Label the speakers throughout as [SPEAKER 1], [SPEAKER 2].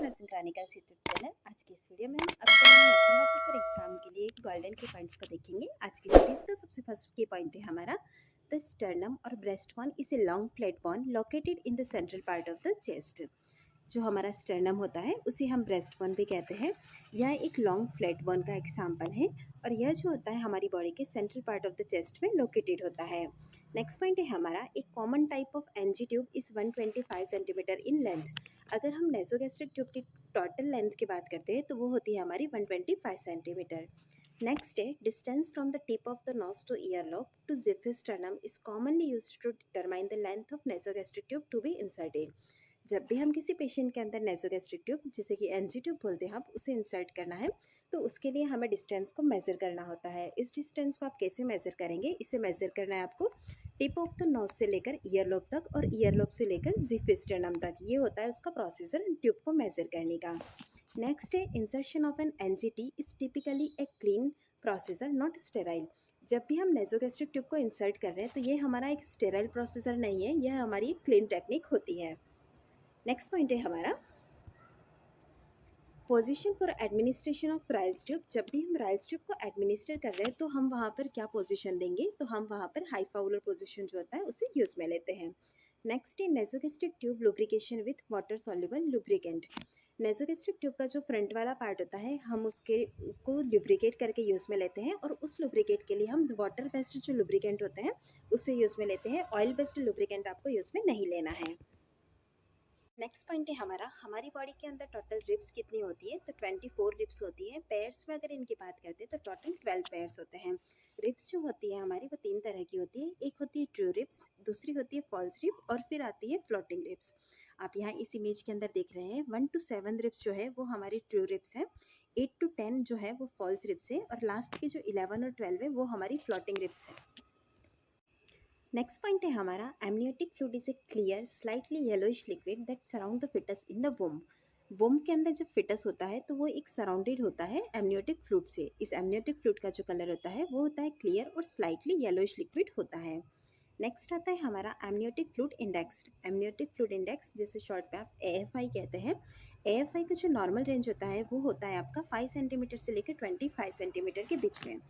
[SPEAKER 1] Nursing chronicles YouTube channel. आज की इस वीडियो में हम अपकमिंग नर्सिंग ऑफिसर एग्जाम के लिए गोल्डन के पॉइंट्स को देखेंगे। आज की सीरीज का सबसे फर्स्ट की पॉइंट है हमारा द स्टर्नम और breast bone is a long flat bone located in the central part of the chest. जो हमारा स्टर्नम होता है उसे हम ब्रेस्ट बोन भी कहते हैं। यह एक लॉन्ग फ्लैट बोन का एग्जाम्पल है और यह जो होता है हमारी बॉडी के central part of the chest में लोकेटेड होता है। नेक्स्ट पॉइंट है हमारा एक common type of NG tube is 125 centimetre in length. अगर हम नेसोगैस्ट्रिक ट्यूब की टोटल लेंथ की बात करते हैं तो वो होती है हमारी 125 सेंटीमीटर। नेक्स्ट है distance from the tip of the nose to ear lobe to xiphisternum is commonly used to determine the length of nasogastric tube to be inserted. जब भी हम किसी पेशेंट के अंदर नेसोगैस्ट्रिक ट्यूब जिसे कि एनजी ट्यूब बोलते हैं हम उसे इंसर्ट करना है तो उसके लिए हमें डिस्टेंस को मेज़र करना होता है। इस डिस्टेंस को आप कैसे मेज़र करेंगे? इसे मेज़र करना है आपको टिप ऑफ द नोज से लेकर ईयर लोब तक और ईयर लोब से लेकर ज़िफिस्टर्नम तक। ये होता है उसका प्रोसीजर ट्यूब को मेज़र करने का। नेक्स्ट है insertion of an NGT is typically a clean procedure not sterile. जब भी हम नेसोगैस्ट्रिक ट्यूब को इंसर्ट कर रहे हैं तो ये हमारा एक स्टेराइल प्रोसीजर नहीं है, यह हमारी क्लीन टेक्निक होती है। नेक्स्ट पॉइंट है हमारा position for administration of Ryle's tube. जब भी हम राइल्स ट्यूब को एडमिनिस्टर कर रहे हैं तो हम वहाँ पर क्या पोजीशन देंगे? तो हम वहाँ पर हाई फाउलर पोजीशन जो होता है उसे यूज़ में लेते हैं। नेक्स्ट है nasogastric tube lubrication with water soluble lubricant. Nasogastric tube का जो फ्रंट वाला पार्ट होता है हम उसके को लुब्रिकेट करके यूज़ में लेते हैं और उस लुब्रिकेट के लिए हम वाटर बेस्ड जो लुब्रिकेंट होते हैं उससे यूज़ में लेते हैं। ऑयल बेस्ड लुब्रिकेंट आपको यूज़ में नहीं लेना है। नेक्स्ट पॉइंट है हमारा हमारी बॉडी के अंदर टोटल रिब्स कितनी होती है? तो 24 रिब्स होती है। पेयर्स में अगर इनकी बात करते हैं तो टोटल 12 पेयर्स होते हैं। रिब्स जो होती है हमारी वो 3 तरह की होती है। एक होती है ट्रू रिब्स, दूसरी होती है फॉल्स रिब और फिर आती है फ्लोटिंग रिब्स। आप यहाँ इस इमेज के अंदर देख रहे हैं 1 to 7 रिब्स जो है वो हमारी ट्रू रिब्स है, 8 to 10 जो है वो फॉल्स रिब्स है और लास्ट के जो 11 और 12 है वो हमारी फ्लोटिंग रिब्स है। नेक्स्ट पॉइंट है हमारा amniotic fluid is a clear slightly yellowish liquid that surround the foetus in the womb. Womb के अंदर जब फिटस होता है तो वो एक सराउंडेड होता है एमनियोटिक फ्लूइड से। इस एमनियोटिक फ्लूइड का जो कलर होता है वो होता है क्लियर और स्लाइटली येलोइश लिक्विड होता है। नेक्स्ट आता है हमारा amniotic fluid index. Amniotic fluid index जिसे शॉर्ट पे आप एएफआई कहते हैं। एएफआई का जो नॉर्मल रेंज होता है वो होता है आपका 5 सेंटीमीटर से लेकर 25 सेंटीमीटर के बीच में।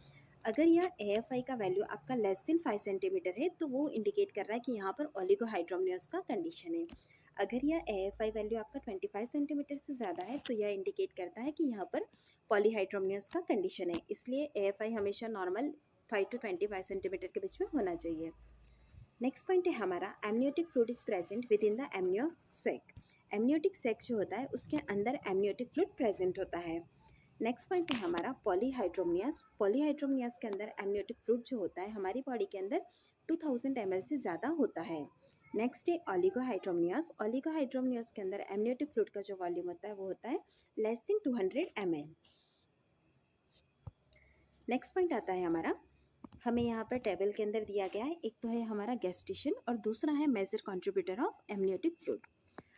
[SPEAKER 1] अगर यह एएफआई का वैल्यू आपका लेस देन 5 सेंटीमीटर है तो वो इंडिकेट कर रहा है कि यहाँ पर ओलिगोहाइड्रोमनियस का कंडीशन है। अगर यह एएफआई वैल्यू आपका 25 सेंटीमीटर से ज़्यादा है तो यह इंडिकेट करता है कि यहाँ पर पॉलीहाइड्रोमनियस का कंडीशन है। इसलिए एएफआई हमेशा नॉर्मल 5 to 25 सेंटीमीटर के बीच में होना चाहिए। नेक्स्ट पॉइंट है हमारा amniotic fluid is present within the amniosac. Amniotic sac जो होता है उसके अंदर एमनियोटिक फ्लूइड प्रेजेंट होता है। नेक्स्ट पॉइंट है हमारा पॉलीहाइड्रोमनियस। पॉलीहाइड्रोमनियस के अंदर एमनियोटिक फ्लूइड जो होता है हमारी बॉडी के अंदर 2000 ml से ज़्यादा होता है। नेक्स्ट है ओलिगोहाइड्रोमनियस। ओलिगोहाइड्रोमनियस के अंदर एमनियोटिक फ्लूइड का जो वॉल्यूम होता है वो होता है less than 200 ml। Next point आता है हमारा हमें यहाँ पर टेबल के अंदर दिया गया है, एक तो है हमारा गैस्टेशन और दूसरा है major contributor of amniotic fluid.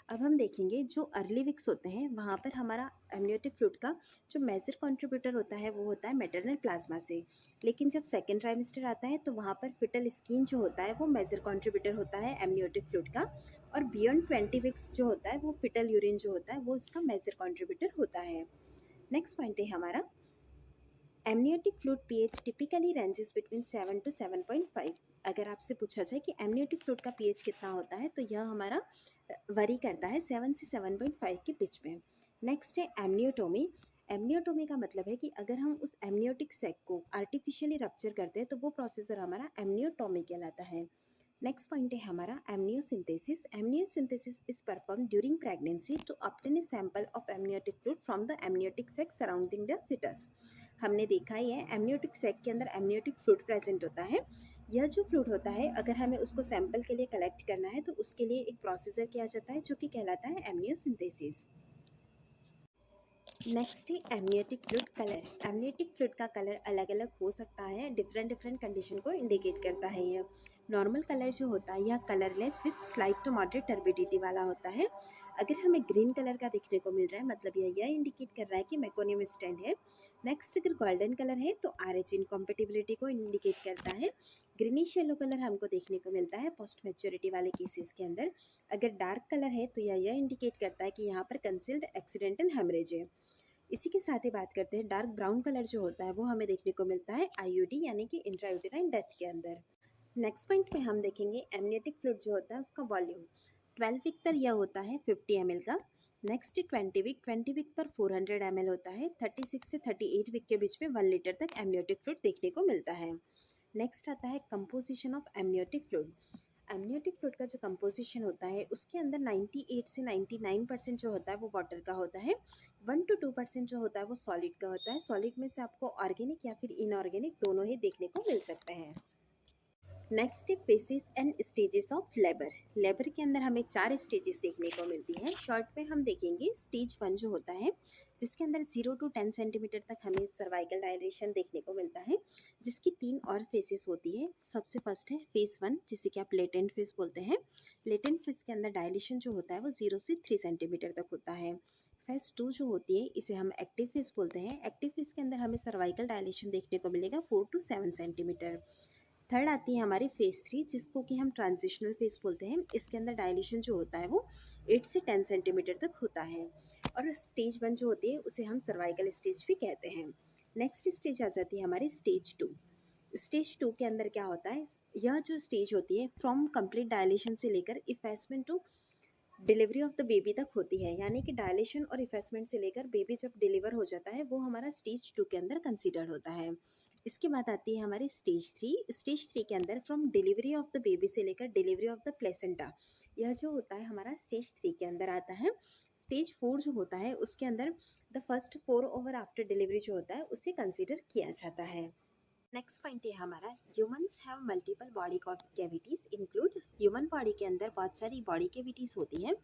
[SPEAKER 1] अब हम देखेंगे जो अर्ली वीक्स होते हैं वहाँ पर हमारा एमनियोटिक फ्लूइड का जो मेजर कंट्रीब्यूटर होता है वो होता है मैटरनल प्लाज्मा से। लेकिन जब सेकेंड ट्राइमेस्टर आता है तो वहाँ पर फिटल स्किन जो होता है वो मेजर कंट्रीब्यूटर होता है एमनियोटिक फ्लूइड का और बियॉन्ड 20 वीक्स जो होता है वो फिटल यूरिन जो होता है वो इसका मेजर कंट्रीब्यूटर होता है। नेक्स्ट पॉइंट है हमारा amniotic fluid pH typically ranges between 7 to 7.5। अगर आपसे पूछा जाए कि एमनियोटिक फ्लूइड का पीएच कितना होता है तो यह हमारा वरी करता है 7 से 7.5 के बीच में। नेक्स्ट है एमनियोटोमी। एमनियोटोमी का मतलब है कि अगर हम उस एमनियोटिक सेक को आर्टिफिशियली रप्चर करते हैं तो वो प्रोसीजर हमारा एमनियोटोमी कहलाता है। नेक्स्ट पॉइंट है हमारा amniosynthesis. Amniosynthesis is perform during pregnancy to obtain a sample of amniotic fluid from the amniotic sac surrounding the foetus. हमने देखा ही है एमनियोटिक सेक के अंदर एमनियोटिक फ्लूइड प्रेजेंट होता है। यह जो फ्लूइड होता है अगर हमें उसको सैंपल के लिए कलेक्ट करना है तो उसके लिए एक प्रोसीजर किया जाता है जो कि कहलाता है एमनियोसिंथेसिस। नेक्स्ट है amniotic fluid colour. Amniotic fluid का कलर अलग अलग हो सकता है, डिफरेंट कंडीशन को इंडिकेट करता है। यह नॉर्मल कलर जो होता है यह colourless with slight to moderate turbidity वाला होता है। अगर हमें ग्रीन कलर का देखने को मिल रहा है मतलब यह इंडिकेट कर रहा है कि मेकोनियम स्टैंड है। नेक्स्ट अगर गोल्डन कलर है तो RH इनकॉम्पेटिबिलिटी को इंडिकेट करता है। ग्रीनिश येलो कलर हमको देखने को मिलता है पोस्ट मैच्योरिटी वाले केसेस के अंदर। अगर डार्क कलर है तो यह इंडिकेट करता है कि यहाँ पर कंसील्ड एक्सीडेंटल हेमरेज है। इसी के साथ ही बात करते हैं डार्क ब्राउन कलर जो होता है वो हमें देखने को मिलता है IUD यानी कि इंट्रायूटेराइन डेथ के अंदर। नेक्स्ट पॉइंट पे हम देखेंगे एमनियोटिक फ्लूइड जो होता है उसका वॉल्यूम 12 वीक पर यह होता है 50 ml का। नेक्स्ट 20 वीक पर 400 ml होता है। 36 से 38 वीक के बीच में 1 लीटर तक एमनियोटिक फ्लूइड देखने को मिलता है। नेक्स्ट आता है composition of amniotic fluid. Amniotic fluid का जो कंपोजिशन होता है उसके अंदर 98 से 99% जो होता है वो वाटर का होता है। 1 to 2% जो होता है वो सॉलिड का होता है। सॉलिड में से आपको ऑर्गेनिक या फिर इनऑर्गेनिक दोनों ही देखने को मिल सकते हैं। नेक्स्ट है faces and stages of labour. Labour के अंदर हमें 4 स्टेजेस देखने को मिलती हैं। शॉर्ट में हम देखेंगे स्टेज 1 जो होता है जिसके अंदर 0 to 10 सेंटीमीटर तक हमें सर्वाइकल डायलेशन देखने को मिलता है, जिसकी 3 और फेसेस होती है। सबसे फर्स्ट है फेस 1 जिसे कि आप लेटेंट फेस बोलते हैं। लेटेंट फेस के अंदर डायलेशन जो होता है वो 0 से 3 सेंटीमीटर तक होता है। फेस 2 जो होती है इसे हम एक्टिव फेस बोलते हैं। एक्टिव फेस के अंदर हमें सर्वाइकल डायलेशन देखने को मिलेगा 4 to 7 सेंटीमीटर। थर्ड आती है हमारी फेस 3 जिसको कि हम ट्रांजिशनल फेस बोलते हैं। इसके अंदर डायलेशन जो होता है वो 8 से 10 सेंटीमीटर तक होता है। और स्टेज 1 जो होती है उसे हम सर्वाइकल स्टेज भी कहते हैं। नेक्स्ट स्टेज आ जाती है हमारी स्टेज 2। स्टेज 2 के अंदर क्या होता है, यह जो स्टेज होती है फ्रॉम कंप्लीट डायलेशन से लेकर effacement to delivery of the baby तक होती है। यानी कि डायलेशन और इफेसमेंट से लेकर बेबी जब डिलीवर हो जाता है वो हमारा स्टेज 2 के अंदर कंसिडर होता है। इसके बाद आती है हमारी स्टेज 3। स्टेज 3 के अंदर from delivery of the baby से लेकर डिलीवरी ऑफ द प्लेसेंटा, यह जो होता है हमारा स्टेज 3 के अंदर आता है। स्टेज 4 जो होता है उसके अंदर the first 4 over after delivery जो होता है उसे कंसिडर किया जाता है। नेक्स्ट पॉइंट है हमारा humans have multiple body cavities include. Human body के अंदर बहुत सारी बॉडी कैविटीज होती है।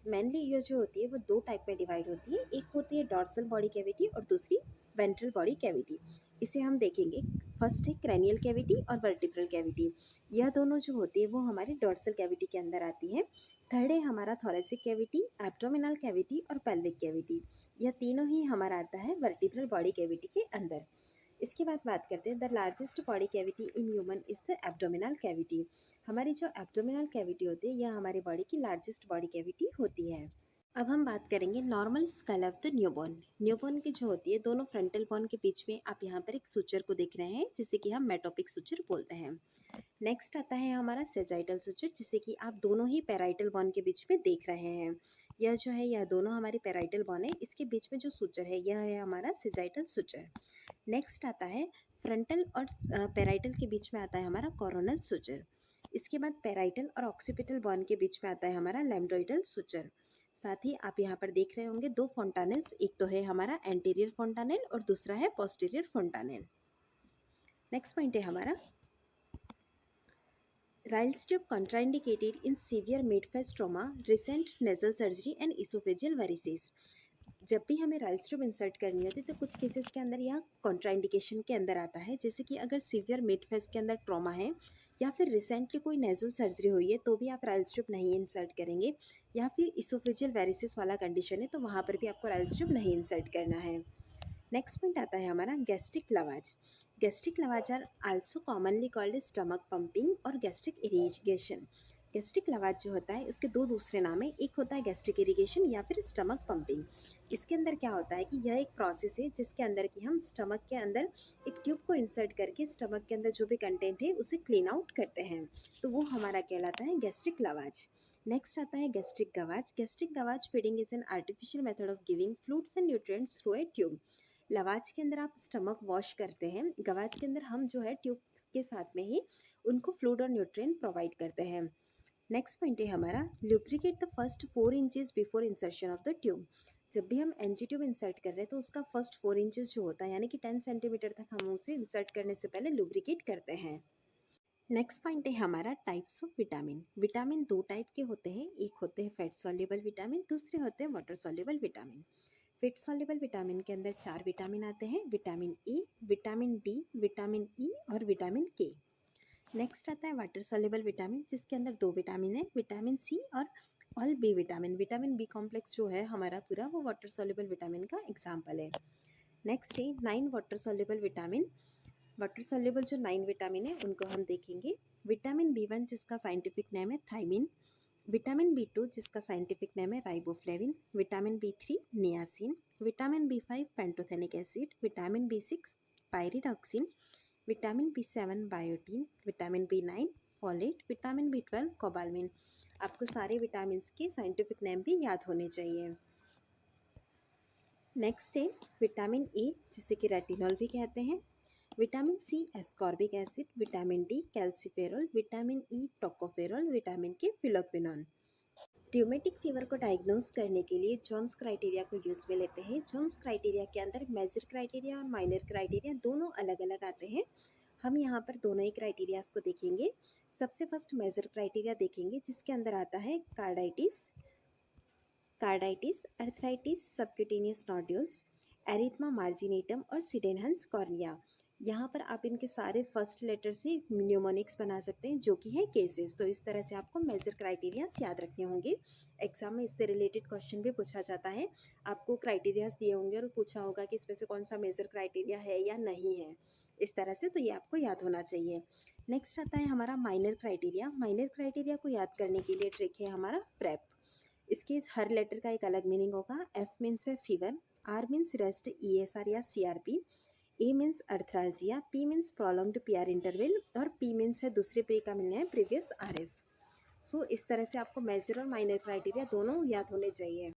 [SPEAKER 1] मेनली ये जो होती है वो 2 टाइप में डिवाइड होती है। एक होती है डॉर्सल बॉडी कैविटी और दूसरी वेंट्रल बॉडी कैविटी। इसे हम देखेंगे। फर्स्ट है क्रैनियल कैविटी और वर्टिब्रल कैविटी। यह दोनों जो होती है वो हमारे डॉर्सल कैविटी के अंदर आती है। थर्ड है हमारा थोरेसिक कैविटी, एब्डोमिनल कैविटी और पेल्विक कैविटी। यह तीनों ही हमारा आता है वर्टिब्रल बॉडी कैविटी के अंदर। इसके बाद बात करते हैं the largest body cavity in human is the abdominal cavity. हमारी जो एब्डोमिनल कैविटी होती है यह हमारी बॉडी की लार्जेस्ट बॉडी कैविटी होती है। अब हम बात करेंगे normal skull of the newborn. Newborn की जो होती है दोनों फ्रंटल बोन के बीच में आप यहाँ पर एक सुचर को देख रहे हैं जिसे कि हम मेटोपिक सुचर बोलते हैं। नेक्स्ट आता है हमारा सेजाइटल सुचर जिसे कि आप दोनों ही पैराइटल बोन के बीच में देख रहे हैं। यह जो है यह दोनों हमारी पैराइटल बोन है, इसके बीच में जो सुचर है यह है हमारा सेजाइटल सुचर। नेक्स्ट आता है फ्रंटल और पेराइटल के बीच में आता है हमारा कोरोनल सुचर। इसके बाद पेराइटल और ऑक्सीपिटल बॉन के बीच में आता है हमारा लैम्ब्डोइडल सुचर। साथ ही आप यहाँ पर देख रहे होंगे 2 फोंटानेल्स, एक तो है हमारा एंटीरियर फोंटानेल और दूसरा है पोस्टीरियर फोंटानेल। नेक्स्ट पॉइंट है हमारा Ryle's tube contraindicated in severe midface trauma, recent nasal surgery and oesophageal varices. जब भी हमें राइल्स ट्यूब इंसर्ट करनी होती है तो कुछ केसेस के अंदर यह कॉन्ट्राइंडिकेशन के अंदर आता है, जैसे कि अगर सीवियर मिड फेस के अंदर ट्रॉमा है या फिर रिसेंटली कोई नेजल सर्जरी हुई है तो भी आप राइल्स ट्यूब नहीं इंसर्ट करेंगे, या फिर इसोफेजियल वेरिसेस वाला कंडीशन है तो वहाँ पर भी आपको राइल्स ट्यूब नहीं इंसर्ट करना है। नेक्स्ट पॉइंट आता है हमारा gastric lavage. Gastric lavage are also commonly called stomach pumping और गैस्ट्रिक इरिगेशन। गैस्ट्रिक लवाज जो होता है उसके 2 दूसरे नाम है, एक होता है गैस्ट्रिक इरिगेशन या फिर स्टमक पंपिंग। इसके अंदर क्या होता है कि यह एक प्रोसेस है जिसके अंदर कि हम स्टमक के अंदर एक ट्यूब को इंसर्ट करके स्टमक के अंदर जो भी कंटेंट है उसे क्लीन आउट करते हैं, तो वो हमारा कहलाता है गैस्ट्रिक लवाज। नेक्स्ट आता है gastric gavage. Gastric gavage feeding is an artificial method of giving fluids and nutrients through a tube. Lavage के अंदर आप स्टमक वॉश करते हैं, गवाज के अंदर हम जो है ट्यूब के साथ में ही उनको फ्लूइड और न्यूट्रिएंट प्रोवाइड करते हैं। नेक्स्ट पॉइंट है हमारा lubricate the first 4 inches before insertion of the tube. जब भी हम एनजी ट्यूब इंसर्ट कर रहे हैं तो उसका फर्स्ट 4 इंचेस जो होता है यानी कि 10 सेंटीमीटर तक हम उसे इंसर्ट करने से पहले लुब्रिकेट करते हैं। नेक्स्ट पॉइंट है हमारा types of vitamin. Vitamin 2 type के होते हैं, एक होते हैं फैट सॉल्युबल विटामिन, दूसरे होते हैं water soluble vitamin. Fat soluble vitamin के अंदर 4 विटामिन आते हैं, vitamin A, vitamin D, vitamin E और विटामिन के। नेक्स्ट आता है वाटर सॉल्युबल विटामिन जिसके अंदर 2 विटामिन है, विटामिन सी और all B vitamin, vitamin B complex जो है हमारा पूरा वो वाटर सॉल्युबल विटामिन का एग्जाम्पल है। नेक्स्ट है 9 water soluble vitamin. Water soluble जो 9 विटामिन है उनको हम देखेंगे। विटामिन बी 1 जिसका साइंटिफिक नेम है थायमिन, विटामिन बी 2 जिसका साइंटिफिक नेम है riboflavin, vitamin B 3 niacin, vitamin B 5 pantothenic acid, vitamin B 6 pyridoxine, vitamin B 7 biotin, vitamin B 9 folate, vitamin B 12 cobalamin. आपको सारे विटामिन के साइंटिफिक नेम भी याद होने चाहिए। नेक्स्ट है विटामिन ए जिसे कि रेटिनॉल भी कहते हैं, vitamin C ascorbic acid, vitamin D calciferol, vitamin E tocopherol, vitamin K phylloquinone. Rheumatic fever को डायग्नोस करने के लिए जॉन्स क्राइटेरिया को यूज़ में लेते हैं। जॉन्स क्राइटेरिया के अंदर मेजर क्राइटेरिया और माइनर क्राइटेरिया दोनों अलग अलग आते हैं। हम यहाँ पर दोनों ही क्राइटेरियाज को देखेंगे। सबसे फर्स्ट मेजर क्राइटेरिया देखेंगे जिसके अंदर आता है carditis, arthritis, subcutaneous nodules, erythema marginatum और सिडेनहंस कॉर्निया। यहाँ पर आप इनके सारे फर्स्ट लेटर से न्यूमोनिक्स बना सकते हैं जो कि है केसेस। तो इस तरह से आपको मेजर क्राइटेरियाज याद रखने होंगे। एग्जाम में इससे रिलेटेड क्वेश्चन भी पूछा जाता है। आपको क्राइटेरियाज दिए होंगे और पूछा होगा कि इसमें से कौन सा मेजर क्राइटेरिया है या नहीं है, इस तरह से, तो ये आपको याद होना चाहिए। नेक्स्ट आता है हमारा माइनर क्राइटेरिया। माइनर क्राइटेरिया को याद करने के लिए ट्रिक है हमारा फ्रेप। इसके हर लेटर का एक अलग मीनिंग होगा। एफ मीन्स है fever, R means rest ESR या CRP, A means arthralgia, P means prolonged PR interval और पी मीन्स है दूसरे प्री का मिलना है प्रीवियस RF। सो इस तरह से आपको मेजर और माइनर क्राइटेरिया दोनों याद होने चाहिए।